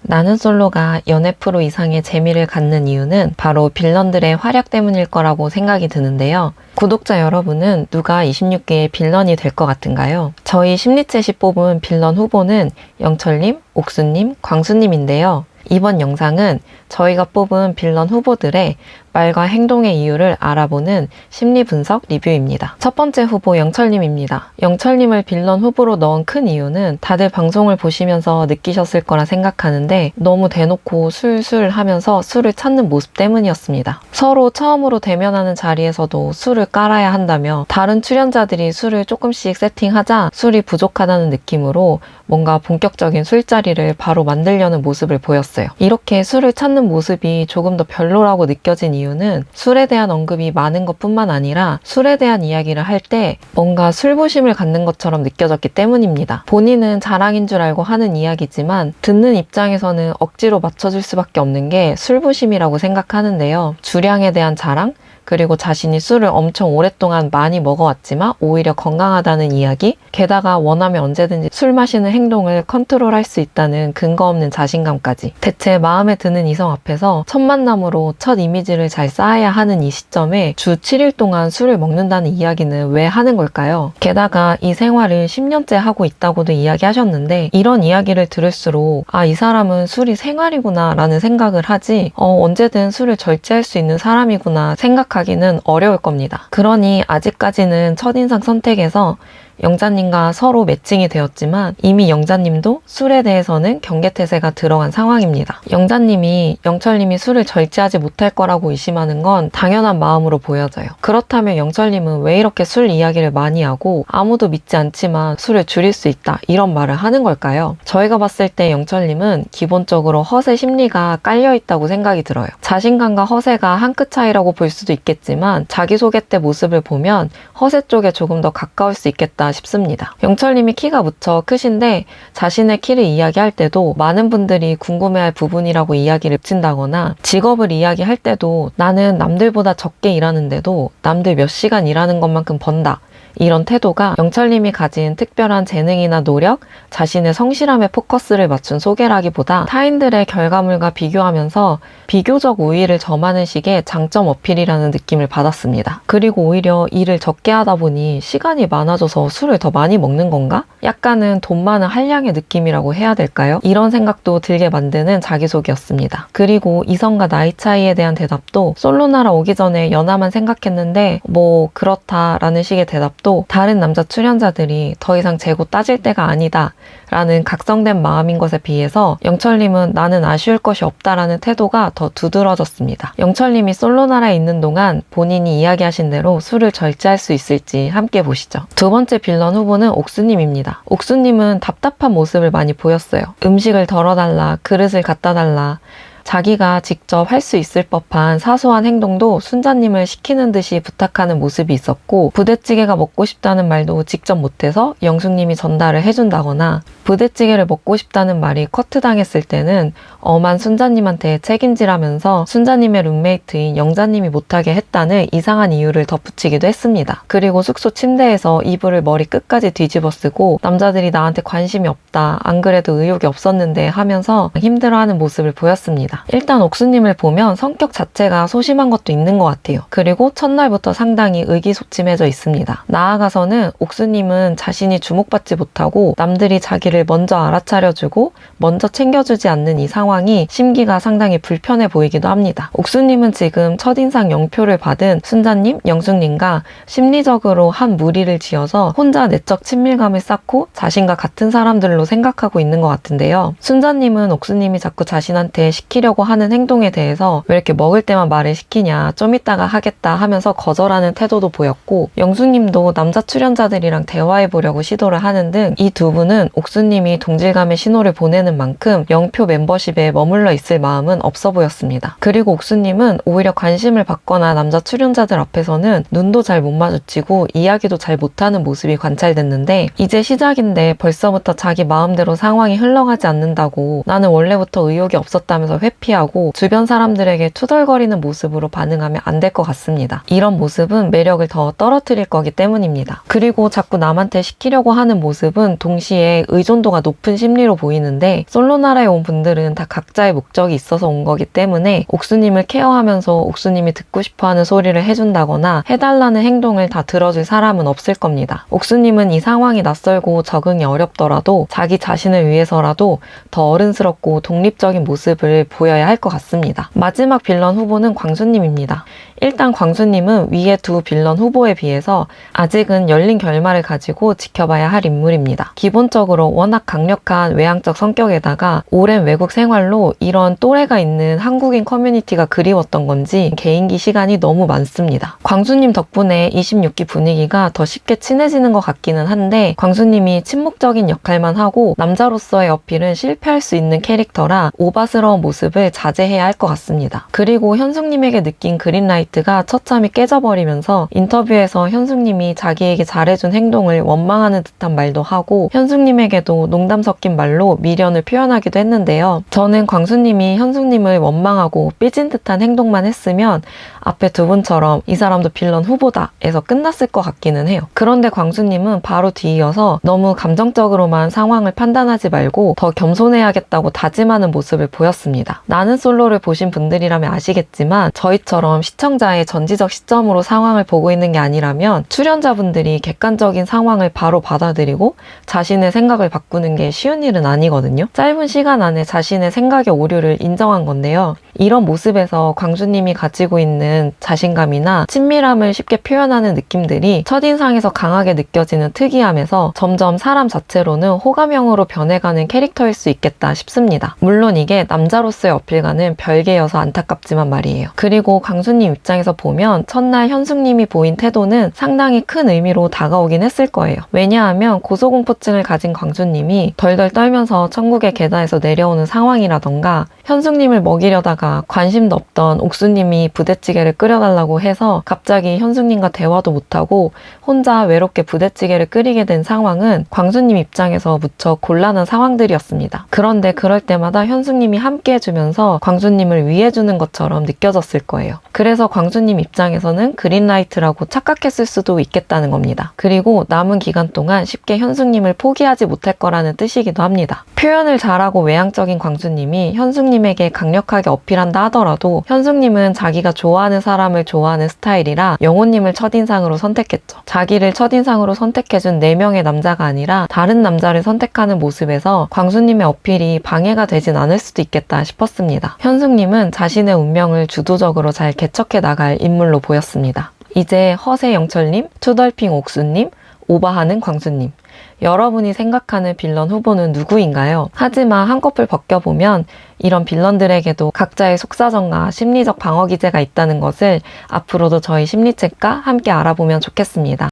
나는 솔로가 연애 프로 이상의 재미를 갖는 이유는 바로 빌런들의 활약 때문일 거라고 생각이 드는데요. 구독자 여러분은 누가 26기의 빌런이 될 것 같은가요? 저희 심리챗이 뽑은 빌런 후보는 영철님, 옥수님, 광수님인데요. 이번 영상은 저희가 뽑은 빌런 후보들의 말과 행동의 이유를 알아보는 심리 분석 리뷰입니다. 첫 번째 후보 영철님입니다. 영철님을 빌런 후보로 넣은 큰 이유는 다들 방송을 보시면서 느끼셨을 거라 생각하는데 너무 대놓고 술술 하면서 술을 찾는 모습 때문이었습니다. 서로 처음으로 대면하는 자리에서도 술을 깔아야 한다며 다른 출연자들이 술을 조금씩 세팅하자 술이 부족하다는 느낌으로 뭔가 본격적인 술자리를 바로 만들려는 모습을 보였어요. 이렇게 술을 찾는 모습이 조금 더 별로라고 느껴진 이유는 술에 대한 언급이 많은 것뿐만 아니라 술에 대한 이야기를 할 때 뭔가 술부심을 갖는 것처럼 느껴졌기 때문입니다. 본인은 자랑인 줄 알고 하는 이야기지만 듣는 입장에서는 억지로 맞춰줄 수밖에 없는 게 술부심이라고 생각하는데요. 주량에 대한 자랑, 그리고 자신이 술을 엄청 오랫동안 많이 먹어왔지만 오히려 건강하다는 이야기, 게다가 원하면 언제든지 술 마시는 행동을 컨트롤할 수 있다는 근거 없는 자신감까지. 대체 마음에 드는 이성 앞에서 첫 만남으로 첫 이미지를 잘 쌓아야 하는 이 시점에 주 7일 동안 술을 먹는다는 이야기는 왜 하는 걸까요? 게다가 이 생활을 10년째 하고 있다고도 이야기하셨는데 이런 이야기를 들을수록 이 사람은 술이 생활이구나 라는 생각을 하지 언제든 술을 절제할 수 있는 사람이구나 생각하기는 어려울 겁니다. 그러니 아직까지는 첫인상 선택에서 영자님과 서로 매칭이 되었지만 이미 영자님도 술에 대해서는 경계태세가 들어간 상황입니다. 영자님이 영철님이 술을 절제하지 못할 거라고 의심하는 건 당연한 마음으로 보여져요. 그렇다면 영철님은 왜 이렇게 술 이야기를 많이 하고 아무도 믿지 않지만 술을 줄일 수 있다 이런 말을 하는 걸까요? 저희가 봤을 때 영철님은 기본적으로 허세 심리가 깔려있다고 생각이 들어요. 자신감과 허세가 한 끗 차이라고 볼 수도 있겠지만 자기소개 때 모습을 보면 허세 쪽에 조금 더 가까울 수 있겠다 싶습니다. 영철님이 키가 무척 크신데 자신의 키를 이야기할 때도 많은 분들이 궁금해할 부분이라고 이야기를 붙인다거나 직업을 이야기할 때도 나는 남들보다 적게 일하는데도 남들 몇 시간 일하는 것만큼 번다. 이런 태도가 영철님이 가진 특별한 재능이나 노력, 자신의 성실함에 포커스를 맞춘 소개라기보다 타인들의 결과물과 비교하면서 비교적 우위를 점하는 식의 장점 어필이라는 느낌을 받았습니다. 그리고 오히려 일을 적게 하다 보니 시간이 많아져서 술을 더 많이 먹는 건가? 약간은 돈 많은 한량의 느낌이라고 해야 될까요? 이런 생각도 들게 만드는 자기소개였습니다. 그리고 이성과 나이 차이에 대한 대답도 솔로나라 오기 전에 연하만 생각했는데 뭐 그렇다라는 식의 대답도 다른 남자 출연자들이 더 이상 재고 따질 때가 아니다 라는 각성된 마음인 것에 비해서 영철님은 나는 아쉬울 것이 없다라는 태도가 더 두드러졌습니다. 영철님이 솔로나라에 있는 동안 본인이 이야기하신 대로 술을 절제할 수 있을지 함께 보시죠. 두 번째 빌런 후보는 옥수님입니다. 옥수님은 답답한 모습을 많이 보였어요. 음식을 덜어달라, 그릇을 갖다 달라, 자기가 직접 할 수 있을 법한 사소한 행동도 순자님을 시키는 듯이 부탁하는 모습이 있었고 부대찌개가 먹고 싶다는 말도 직접 못해서 영숙님이 전달을 해준다거나 부대찌개를 먹고 싶다는 말이 커트당했을 때는 엄한 순자님한테 책임지라면서 순자님의 룸메이트인 영자님이 못하게 했다는 이상한 이유를 덧붙이기도 했습니다. 그리고 숙소 침대에서 이불을 머리 끝까지 뒤집어 쓰고 남자들이 나한테 관심이 없다, 안 그래도 의욕이 없었는데 하면서 힘들어하는 모습을 보였습니다. 일단 옥수님을 보면 성격 자체가 소심한 것도 있는 것 같아요. 그리고 첫날부터 상당히 의기소침해져 있습니다. 나아가서는 옥수님은 자신이 주목받지 못하고 남들이 자기를 먼저 알아차려주고 먼저 챙겨주지 않는 이 상황이 심기가 상당히 불편해 보이기도 합니다. 옥수님은 지금 첫인상 0표를 받은 순자님, 영숙님과 심리적으로 한 무리를 지어서 혼자 내적 친밀감을 쌓고 자신과 같은 사람들로 생각하고 있는 것 같은데요. 순자님은 옥수님이 자꾸 자신한테 시키려고 하는 행동에 대해서 왜 이렇게 먹을 때만 말을 시키냐, 좀 이따가 하겠다 하면서 거절하는 태도도 보였고 영숙님도 남자 출연자들이랑 대화해보려고 시도를 하는 등 이 두 분은 옥수님이 동질감의 신호를 보내는 만큼 0표 멤버십에 머물러 있을 마음은 없어 보였습니다. 그리고 옥수님은 오히려 관심을 받거나 남자 출연자들 앞에서는 눈도 잘 못 마주치고 이야기도 잘 못하는 모습이 관찰됐는데 이제 시작인데 벌써부터 자기 마음대로 상황이 흘러가지 않는다고 나는 원래부터 의욕이 없었다면서 회피하고 주변 사람들에게 투덜거리는 모습으로 반응하면 안 될 것 같습니다. 이런 모습은 매력을 더 떨어뜨릴 거기 때문입니다. 그리고 자꾸 남한테 시키려고 하는 모습은 동시에 의존도가 높은 심리로 보이는데, 솔로나라에 온 분들은 다 각자의 목적이 있어서 온 거기 때문에 옥수님을 케어하면서 옥수님이 듣고 싶어하는 소리를 해준다거나 해달라는 행동을 다 들어줄 사람은 없을 겁니다. 옥수님은 이 상황이 낯설고 적응이 어렵더라도 자기 자신을 위해서라도 더 어른스럽고 독립적인 모습을 보여야 할 것 같습니다. 마지막 빌런 후보는 광수님입니다. 일단 광수님은 위의 두 빌런 후보에 비해서 아직은 열린 결말을 가지고 지켜봐야 할 인물입니다. 기본적으로 워낙 강력한 외향적 성격에다가 오랜 외국 생활로 이런 또래가 있는 한국인 커뮤니티가 그리웠던 건지 개인기 시간이 너무 많습니다. 광수님 덕분에 26기 분위기가 더 쉽게 친해지는 것 같기는 한데, 광수님이 침묵적인 역할만 하고 남자로서의 어필은 실패할 수 있는 캐릭터라 오바스러운 모습을 자제해야 할 것 같습니다. 그리고 현숙님에게 느낀 그린라이트가 처참히 깨져버리면서 인터뷰에서 현숙님이 자기에게 잘해준 행동을 원망하는 듯한 말도 하고 현숙님에게도 농담 섞인 말로 미련을 표현하기도 했는데요. 저는 광수님이 현숙님을 원망하고 삐진 듯한 행동만 했으면 앞에 두 분처럼 이 사람도 빌런 후보다 에서 끝났을 것 같기는 해요. 그런데 광수님은 바로 뒤이어서 너무 감정적으로만 상황을 판단하지 말고 더 겸손해야겠다고 다짐하는 모습을 보였습니다. 나는 솔로를 보신 분들이라면 아시겠지만 저희처럼 시청자의 전지적 시점으로 상황을 보고 있는 게 아니라면 출연자분들이 객관적인 상황을 바로 받아들이고 자신의 생각을 바꾸는 게 쉬운 일은 아니거든요. 짧은 시간 안에 자신의 생각의 오류를 인정한 건데요. 이런 모습에서 광수님이 가지고 있는 자신감이나 친밀함을 쉽게 표현하는 느낌들이 첫인상에서 강하게 느껴지는 특이함에서 점점 사람 자체로는 호감형으로 변해가는 캐릭터일 수 있겠다 싶습니다. 물론 이게 남자로서의 어필과는 별개여서 안타깝지만 말이에요. 그리고 광수님 입장에서 보면 첫날 현숙님이 보인 태도는 상당히 큰 의미로 다가오긴 했을 거예요. 왜냐하면 고소공포증을 가진 광수님이 덜덜 떨면서 천국의 계단에서 내려오는 상황이라던가 현숙님을 먹이려다가 관심도 없던 옥수님이 부대찌개를 끓여달라고 해서 갑자기 현숙님과 대화도 못하고 혼자 외롭게 부대찌개를 끓이게 된 상황은 광수님 입장에서 무척 곤란한 상황들이었습니다. 그런데 그럴 때마다 현숙님이 함께 해주면서 광수님을 위해주는 것처럼 느껴졌을 거예요. 그래서 광수님 입장에서는 그린라이트라고 착각했을 수도 있겠다는 겁니다. 그리고 남은 기간 동안 쉽게 현숙님을 포기하지 못할 거라는 뜻이기도 합니다. 표현을 잘하고 외향적인 광수님이 현숙님에게 강력하게 어필한다 하더라도 현숙님은 자기가 좋아하는 사람을 좋아하는 스타일이라 영호님을 첫인상으로 선택했죠. 자기를 첫인상으로 선택해준 4명의 남자가 아니라 다른 남자를 선택하는 모습에서 광수님의 어필이 방해가 되진 않을 수도 있겠다 싶었습니다. 현숙님은 자신의 운명을 주도적으로 잘 개척해 나갈 인물로 보였습니다. 이제 허세 영철님, 투덜핑 옥수님, 오바하는 광수님, 여러분이 생각하는 빌런 후보는 누구인가요? 하지만 한꺼풀 벗겨보면 이런 빌런들에게도 각자의 속사정과 심리적 방어 기제가 있다는 것을 앞으로도 저희 심리책과 함께 알아보면 좋겠습니다.